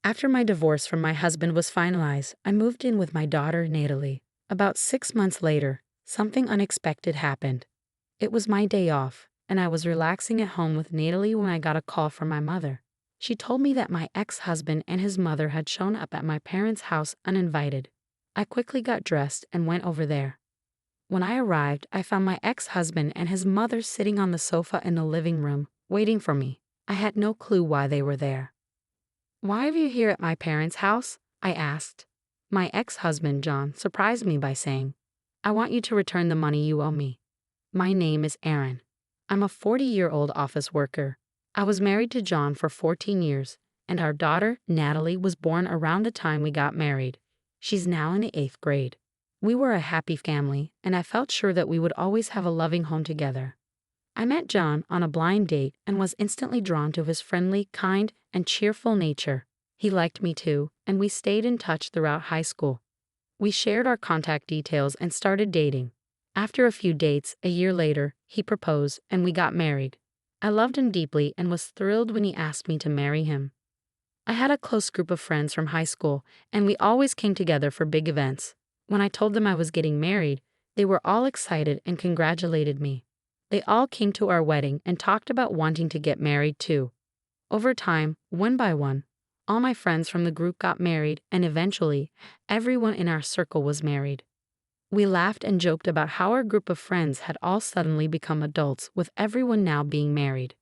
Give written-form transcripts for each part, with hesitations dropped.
After my divorce from my husband was finalized, I moved in with my daughter, Natalie. About 6 months later, something unexpected happened. It was my day off, and I was relaxing at home with Natalie when I got a call from my mother. She told me that my ex-husband and his mother had shown up at my parents' house uninvited. I quickly got dressed and went over there. When I arrived, I found my ex-husband and his mother sitting on the sofa in the living room, waiting for me. I had no clue why they were there. "Why are you here at my parents' house?" I asked. My ex-husband, John, surprised me by saying, "I want you to return the money you owe me. My name is Aaron. I'm a 40-year-old office worker. I was married to John for 14 years, and our daughter, Natalie, was born around the time we got married. She's now in the 8th grade. We were a happy family, and I felt sure that we would always have a loving home together." I met John on a blind date and was instantly drawn to his friendly, kind, and cheerful nature. He liked me too, and we stayed in touch throughout high school. We shared our contact details and started dating. After a few dates, a year later, he proposed and we got married. I loved him deeply and was thrilled when he asked me to marry him. I had a close group of friends from high school, and we always came together for big events. When I told them I was getting married, they were all excited and congratulated me. They all came to our wedding and talked about wanting to get married too. Over time, one by one, all my friends from the group got married, and eventually, everyone in our circle was married. We laughed and joked about how our group of friends had all suddenly become adults, with everyone now being married.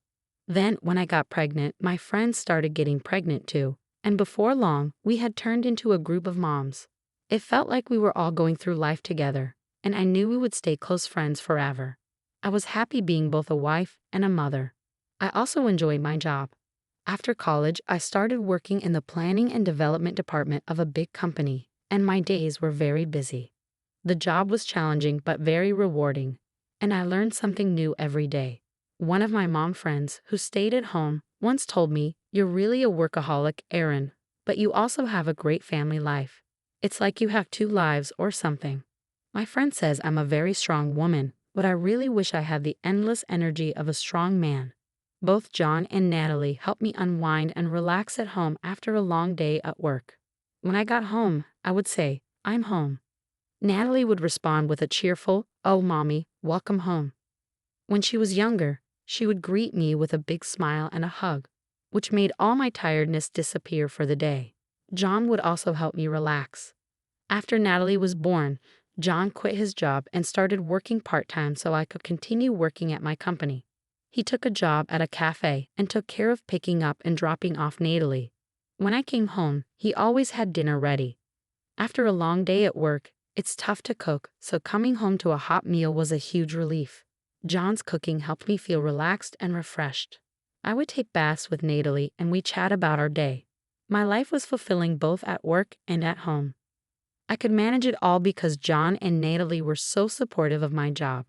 Then, when I got pregnant, my friends started getting pregnant too, and before long, we had turned into a group of moms. It felt like we were all going through life together, and I knew we would stay close friends forever. I was happy being both a wife and a mother. I also enjoyed my job. After college, I started working in the planning and development department of a big company, and my days were very busy. The job was challenging but very rewarding, and I learned something new every day. One of my mom friends, who stayed at home, once told me, "You're really a workaholic, Aaron, but you also have a great family life. It's like you have two lives or something." My friend says I'm a very strong woman, but I really wish I had the endless energy of a strong man. Both John and Natalie helped me unwind and relax at home after a long day at work. When I got home, I would say, "I'm home." Natalie would respond with a cheerful, "Oh, Mommy, welcome home." When she was younger, she would greet me with a big smile and a hug, which made all my tiredness disappear for the day. John would also help me relax. After Natalie was born, John quit his job and started working part-time so I could continue working at my company. He took a job at a cafe and took care of picking up and dropping off Natalie. When I came home, he always had dinner ready. After a long day at work, it's tough to cook, so coming home to a hot meal was a huge relief. John's cooking helped me feel relaxed and refreshed. I would take baths with Natalie and we chat about our day. My life was fulfilling both at work and at home. I could manage it all because John and Natalie were so supportive of my job.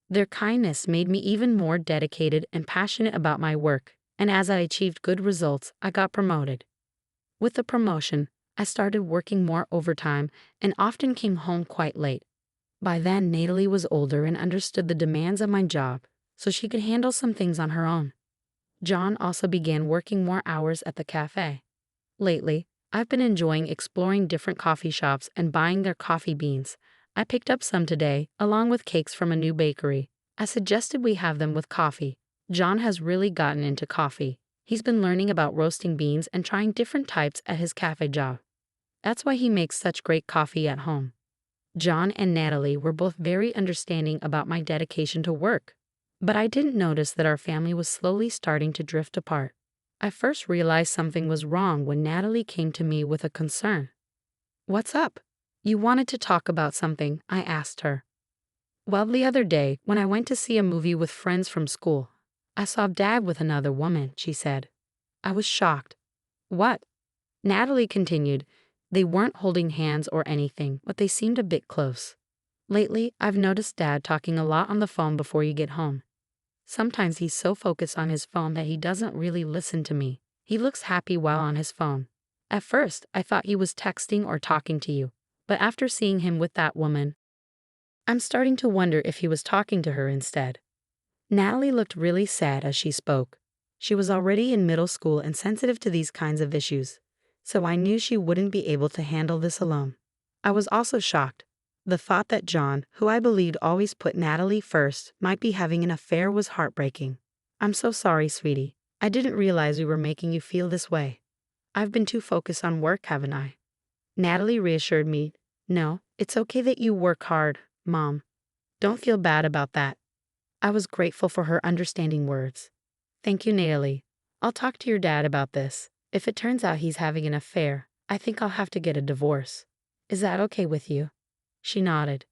Their kindness made me even more dedicated and passionate about my work, and as I achieved good results, I got promoted. With the promotion, I started working more overtime and often came home quite late. By then, Natalie was older and understood the demands of my job, so she could handle some things on her own. John also began working more hours at the cafe. Lately, I've been enjoying exploring different coffee shops and buying their coffee beans. I picked up some today, along with cakes from a new bakery. I suggested we have them with coffee. John has really gotten into coffee. He's been learning about roasting beans and trying different types at his cafe job. That's why he makes such great coffee at home. John and Natalie were both very understanding about my dedication to work, but I didn't notice that our family was slowly starting to drift apart. I first realized something was wrong when Natalie came to me with a concern. "What's up? You wanted to talk about something," I asked her. "Well, the other day, when I went to see a movie with friends from school, I saw Dad with another woman," she said. I was shocked. "What?" Natalie continued. "They weren't holding hands or anything, but they seemed a bit close. Lately, I've noticed Dad talking a lot on the phone before you get home. Sometimes he's so focused on his phone that he doesn't really listen to me. He looks happy while on his phone. At first, I thought he was texting or talking to you, but after seeing him with that woman, I'm starting to wonder if he was talking to her instead." Natalie looked really sad as she spoke. She was already in middle school and sensitive to these kinds of issues. so I knew she wouldn't be able to handle this alone. I was also shocked. The thought that John, who I believed always put Natalie first, might be having an affair was heartbreaking. I'm so sorry, sweetie. I didn't realize we were making you feel this way. I've been too focused on work, haven't I? Natalie reassured me. No, it's okay that you work hard, Mom. Don't feel bad about that. I was grateful for her understanding words. Thank you, Natalie. I'll talk to your dad about this. If it turns out he's having an affair, I think I'll have to get a divorce. Is that okay with you? She nodded.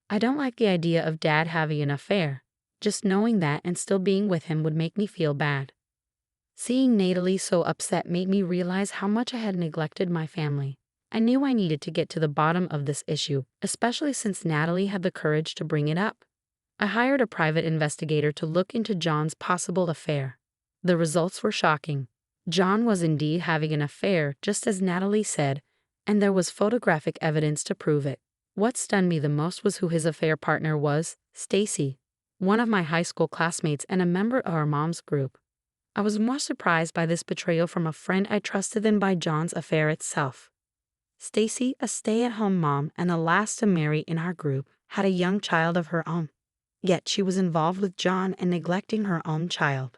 I don't like the idea of Dad having an affair. Just knowing that and still being with him would make me feel bad. Seeing Natalie so upset made me realize how much I had neglected my family. I knew I needed to get to the bottom of this issue, especially since Natalie had the courage to bring it up. I hired a private investigator to look into John's possible affair. The results were shocking. John was indeed having an affair, just as Natalie said, and there was photographic evidence to prove it. What stunned me the most was who his affair partner was, Stacy, one of my high school classmates and a member of our mom's group. I was more surprised by this betrayal from a friend I trusted than by John's affair itself. Stacy, a stay-at-home mom and the last to marry in our group, had a young child of her own. Yet she was involved with John and neglecting her own child.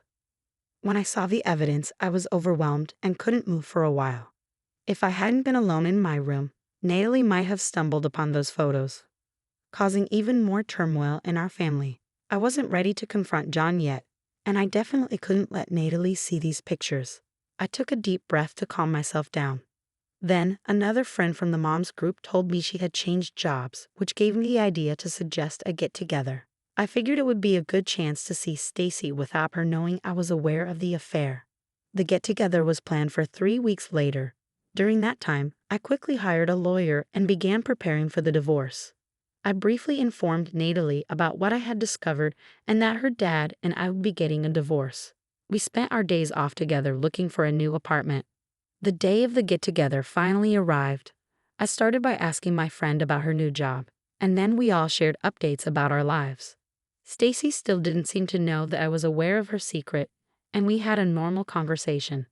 When I saw the evidence, I was overwhelmed and couldn't move for a while. If I hadn't been alone in my room, Natalie might have stumbled upon those photos, causing even more turmoil in our family. I wasn't ready to confront John yet, and I definitely couldn't let Natalie see these pictures. I took a deep breath to calm myself down. Then, another friend from the mom's group told me she had changed jobs, which gave me the idea to suggest a get-together. I figured it would be a good chance to see Stacy without her knowing I was aware of the affair. The get-together was planned for 3 weeks later. During that time, I quickly hired a lawyer and began preparing for the divorce. I briefly informed Natalie about what I had discovered and that her dad and I would be getting a divorce. We spent our days off together looking for a new apartment. The day of the get-together finally arrived. I started by asking my friend about her new job, and then we all shared updates about our lives. Stacy still didn't seem to know that I was aware of her secret, and we had a normal conversation.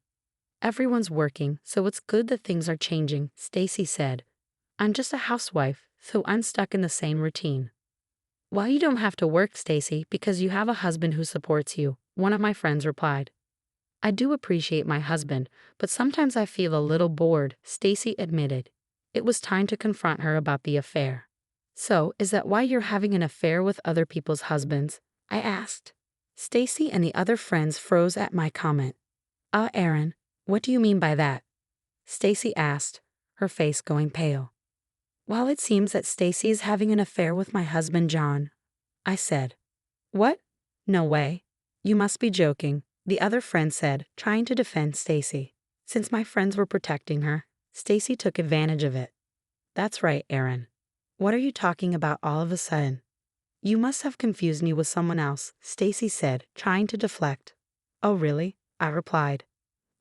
Everyone's working, so it's good that things are changing, Stacy said. I'm just a housewife, so I'm stuck in the same routine. Well, you don't have to work, Stacy, because you have a husband who supports you, one of my friends replied. I do appreciate my husband, but sometimes I feel a little bored, Stacy admitted. It was time to confront her about the affair. So, is that why you're having an affair with other people's husbands? I asked. Stacy and the other friends froze at my comment. Aaron, what do you mean by that? Stacy asked, her face going pale. Well, it seems that Stacy is having an affair with my husband John, I said. What? No way. You must be joking, the other friend said, trying to defend Stacy. Since my friends were protecting her, Stacy took advantage of it. That's right, Aaron. What are you talking about all of a sudden? You must have confused me with someone else, Stacy said, trying to deflect. Oh, really? I replied.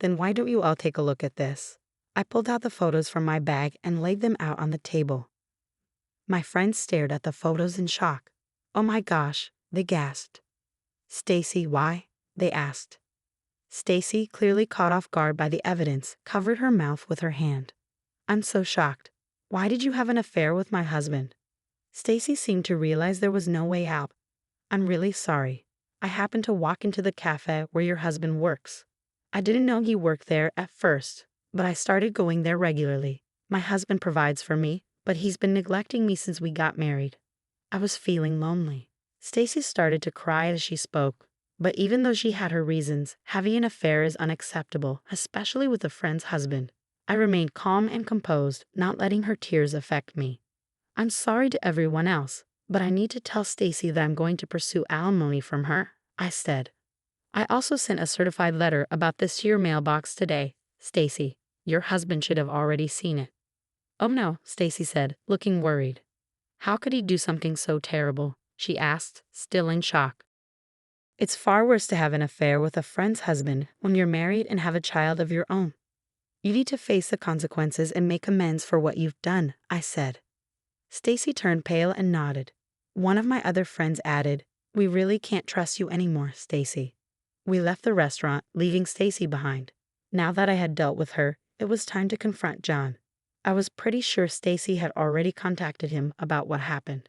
Then why don't you all take a look at this? I pulled out the photos from my bag and laid them out on the table. My friends stared at the photos in shock. Oh my gosh, they gasped. Stacy, why? They asked. Stacy, clearly caught off guard by the evidence, covered her mouth with her hand. I'm so shocked. Why did you have an affair with my husband? Stacy seemed to realize there was no way out. I'm really sorry. I happened to walk into the cafe where your husband works. I didn't know he worked there at first, but I started going there regularly. My husband provides for me, but he's been neglecting me since we got married. I was feeling lonely. Stacy started to cry as she spoke, but even though she had her reasons, having an affair is unacceptable, especially with a friend's husband. I remained calm and composed, not letting her tears affect me. I'm sorry to everyone else, but I need to tell Stacy that I'm going to pursue alimony from her, I said. I also sent a certified letter about this to your mailbox today, Stacy. Your husband should have already seen it. Oh no, Stacy said, looking worried. How could he do something so terrible? She asked, still in shock. It's far worse to have an affair with a friend's husband when you're married and have a child of your own. You need to face the consequences and make amends for what you've done, I said. Stacy turned pale and nodded. One of my other friends added, We really can't trust you anymore, Stacy. We left the restaurant, leaving Stacy behind. Now that I had dealt with her, It was time to confront John. I was pretty sure Stacy had already contacted him about what happened.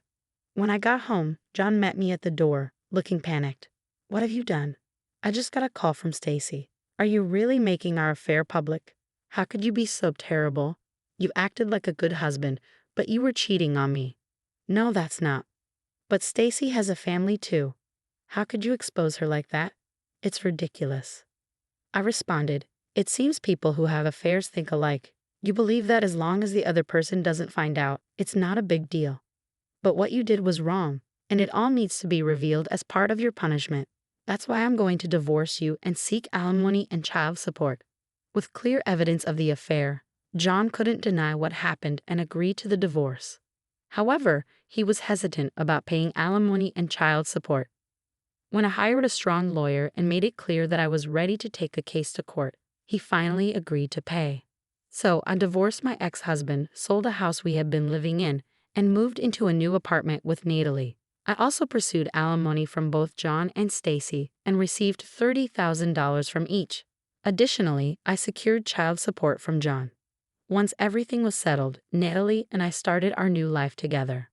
When I got home, John met me at the door, looking panicked. "What have you done?" "I just got a call from Stacy." "Are you really making our affair public? How could you be so terrible? You acted like a good husband, but you were cheating on me." "No, that's not. But Stacy has a family too. How could you expose her like that? It's ridiculous." I responded, "It seems people who have affairs think alike. You believe that as long as the other person doesn't find out, it's not a big deal. But what you did was wrong, and it all needs to be revealed as part of your punishment. That's why I'm going to divorce you and seek alimony and child support." With clear evidence of the affair, John couldn't deny what happened and agreed to the divorce. However, he was hesitant about paying alimony and child support. When I hired a strong lawyer and made it clear that I was ready to take the case to court, he finally agreed to pay. So I divorced my ex-husband, sold a house we had been living in, and moved into a new apartment with Natalie. I also pursued alimony from both John and Stacy and received $30,000 from each. Additionally, I secured child support from John. Once everything was settled, Natalie and I started our new life together.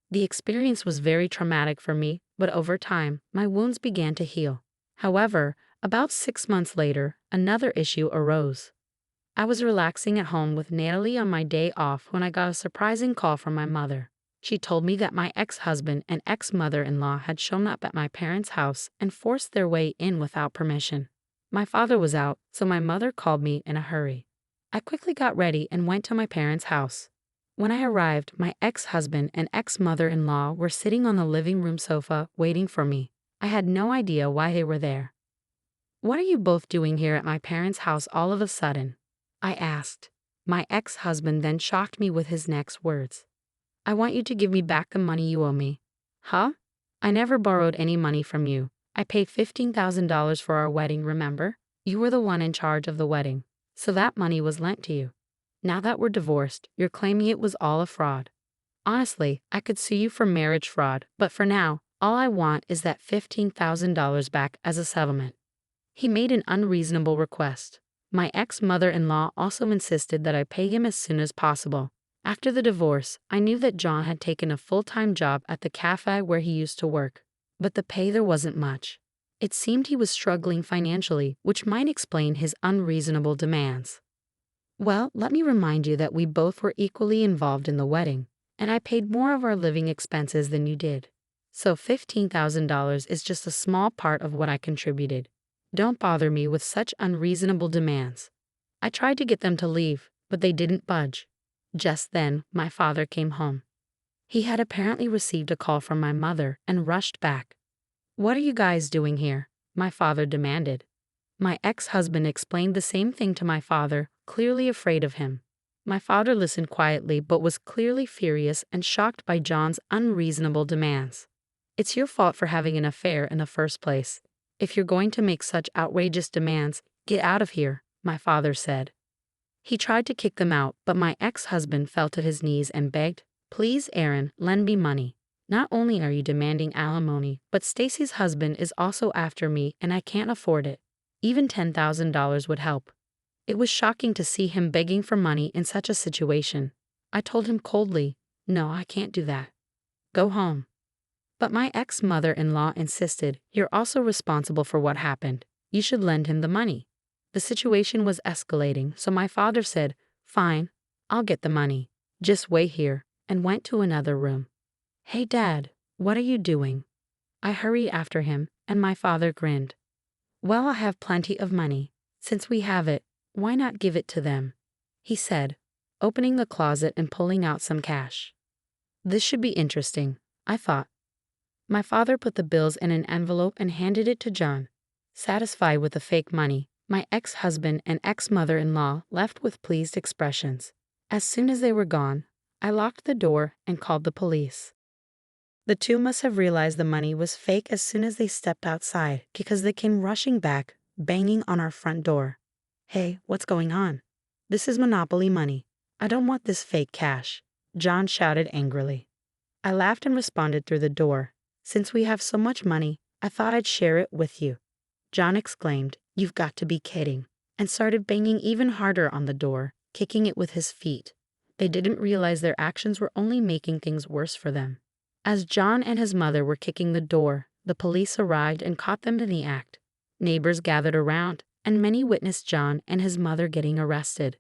The experience was very traumatic for me, but over time, my wounds began to heal. However, about 6 months later, another issue arose. I was relaxing at home with Natalie on my day off when I got a surprising call from my mother. She told me that my ex-husband and ex-mother-in-law had shown up at my parents' house and forced their way in without permission. My father was out, so my mother called me in a hurry. I quickly got ready and went to my parents' house. When I arrived, my ex-husband and ex-mother-in-law were sitting on the living room sofa waiting for me. I had no idea why they were there. "What are you both doing here at my parents' house all of a sudden?" I asked. My ex-husband then shocked me with his next words. "I want you to give me back the money you owe me." "Huh? I never borrowed any money from you. I paid $15,000 for our wedding, remember? You were the one in charge of the wedding, so that money was lent to you. Now that we're divorced, you're claiming it was all a fraud. Honestly, I could sue you for marriage fraud, but for now, all I want is that $15,000 back as a settlement." He made an unreasonable request. My ex-mother-in-law also insisted that I pay him as soon as possible. After the divorce, I knew that John had taken a full-time job at the cafe where he used to work, but the pay there wasn't much. It seemed he was struggling financially, which might explain his unreasonable demands. "Well, let me remind you that we both were equally involved in the wedding, and I paid more of our living expenses than you did. So $15,000 is just a small part of what I contributed. Don't bother me with such unreasonable demands." I tried to get them to leave, but they didn't budge. Just then, my father came home. He had apparently received a call from my mother and rushed back. "What are you guys doing here?" my father demanded. My ex-husband explained the same thing to my father, clearly afraid of him. My father listened quietly but was clearly furious and shocked by John's unreasonable demands. "It's your fault for having an affair in the first place. If you're going to make such outrageous demands, get out of here," my father said. He tried to kick them out, but my ex-husband fell to his knees and begged, "Please, Aaron, lend me money. Not only are you demanding alimony, but Stacy's husband is also after me and I can't afford it. Even $10,000 would help." It was shocking to see him begging for money in such a situation. I told him coldly, "No, I can't do that. Go home." But my ex-mother-in-law insisted, "You're also responsible for what happened. You should lend him the money." The situation was escalating, so my father said, "Fine, I'll get the money. Just wait here," and went to another room. "Hey, Dad, what are you doing?" I hurried after him, and my father grinned. "Well, I have plenty of money. Since we have it, why not give it to them?" he said, opening the closet and pulling out some cash. This should be interesting, I thought. My father put the bills in an envelope and handed it to John. Satisfied with the fake money, my ex-husband and ex-mother-in-law left with pleased expressions. As soon as they were gone, I locked the door and called the police. The two must have realized the money was fake as soon as they stepped outside because they came rushing back, banging on our front door. "Hey, what's going on? This is Monopoly money. I don't want this fake cash," John shouted angrily. I laughed and responded through the door. "Since we have so much money, I thought I'd share it with you." John exclaimed, "You've got to be kidding. and started banging even harder on the door, kicking it with his feet. They didn't realize their actions were only making things worse for them. As John and his mother were kicking the door, the police arrived and caught them in the act. Neighbors gathered around, and many witnessed John and his mother getting arrested.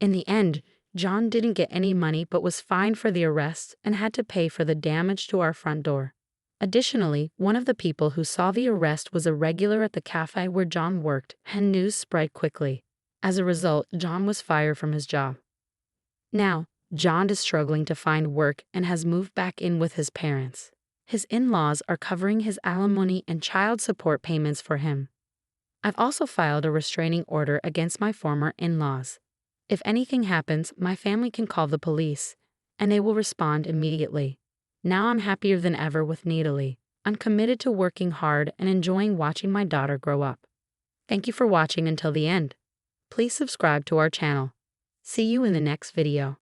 In the end, John didn't get any money but was fined for the arrest and had to pay for the damage to our front door. Additionally, one of the people who saw the arrest was a regular at the cafe where John worked, and news spread quickly. As a result, John was fired from his job. Now, John is struggling to find work and has moved back in with his parents. His in-laws are covering his alimony and child support payments for him. I've also filed a restraining order against my former in-laws. If anything happens, my family can call the police, and they will respond immediately. Now I'm happier than ever with Natalie. I'm committed to working hard and enjoying watching my daughter grow up. Thank you for watching until the end. Please subscribe to our channel. See you in the next video.